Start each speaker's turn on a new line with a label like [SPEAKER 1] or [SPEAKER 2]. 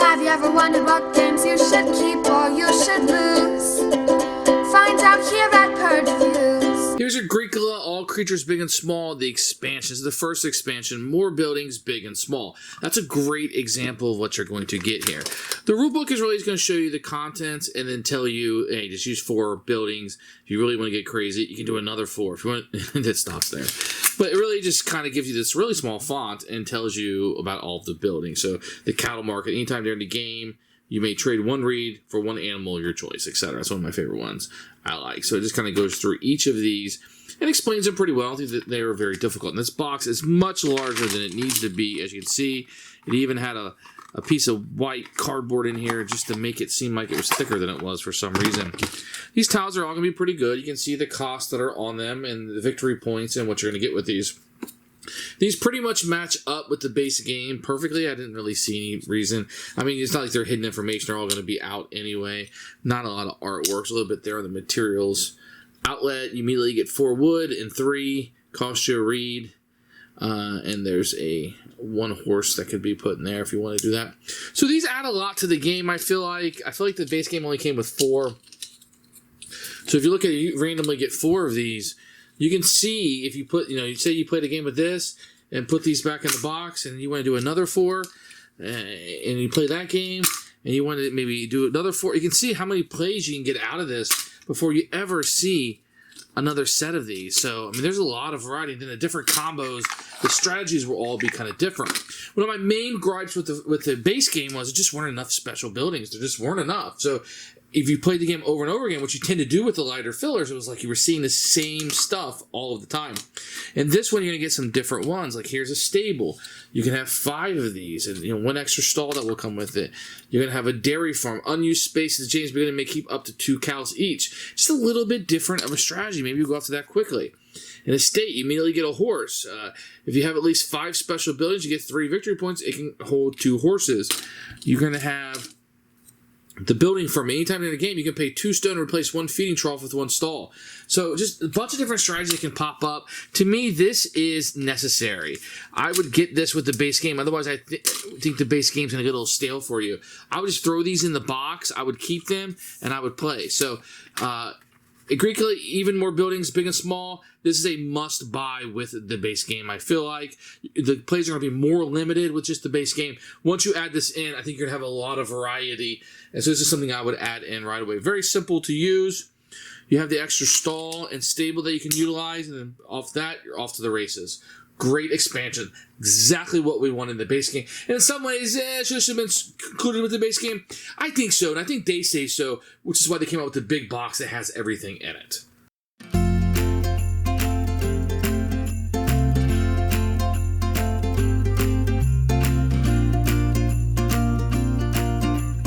[SPEAKER 1] Have you ever wondered what games you should keep or you should lose? Find out here at Purge Reviews.
[SPEAKER 2] Here's Agricola, all creatures big and small. The expansion is the first expansion, more buildings big and small. That's a great example of what you're going to get here. The rulebook is really just going to show you the contents and then tell you, hey, just use 4 buildings. If you really want to get crazy, you can do another 4. If you want, it stops there. But it really just kind of gives you this really small font and tells you about all of the buildings. So the cattle market, anytime during the game, you may trade 1 reed for 1 animal of your choice, etc. That's one of my favorite ones I like. So it just kind of goes through each of these and explains them pretty well. I think that they are very difficult. And this box is much larger than it needs to be, as you can see. It even had a piece of white cardboard in here just to make it seem like it was thicker than it was for some reason. These tiles are all going to be pretty good. You can see the costs that are on them and the victory points and what you're going to get with these. These pretty much match up with the base game perfectly. I didn't really see any reason. I mean, it's not like they're hidden information. They're all going to be out anyway. Not a lot of artwork. A little bit there on the materials. Outlet, you immediately get 4 wood and 3. Cost you a reed. And there's a 1 horse that could be put in there if you want to do that. So these add a lot to the game, I feel like. I feel like the base game only came with 4. So if you look at it, you randomly get 4 of these. You can see if you put, you say you played a game with this and put these back in the box and you want to do another 4 and you play that game and you want to maybe do another 4. You can see how many plays you can get out of this before you ever see another set of these. So, I mean, there's a lot of variety. And then the different combos, the strategies will all be kind of different. One of my main gripes with the base game was there just weren't enough special buildings. There just weren't enough. So if you played the game over and over again, which you tend to do with the lighter fillers, it was like you were seeing the same stuff all of the time. And this one, you're going to get some different ones. Like here's a stable. You can have 5 of these and 1 extra stall that will come with it. You're going to have a dairy farm. Unused spaces. James Beginning may keep up to 2 cows each. Just a little bit different of a strategy. Maybe you go after that quickly. In a state, you immediately get a horse. If you have at least 5 special buildings, you get 3 victory points. It can hold 2 horses. You're going to have the building farm. Anytime in a game, you can pay 2 stone to replace 1 feeding trough with 1 stall. So just a bunch of different strategies that can pop up. To me, this is necessary. I would get this with the base game. Otherwise, I think the base game's going to get a little stale for you. I would just throw these in the box. I would keep them, and I would play. So, Agricola, even more buildings, big and small. This is a must-buy with the base game, I feel like. The plays are going to be more limited with just the base game. Once you add this in, I think you're going to have a lot of variety. And so this is something I would add in right away. Very simple to use. You have the extra stall and stable that you can utilize. And then off that, you're off to the races. Great expansion. Exactly what we want in the base game. And in some ways, it should have been included with the base game. I think so, and I think they say so, which is why they came out with the big box that has everything in it.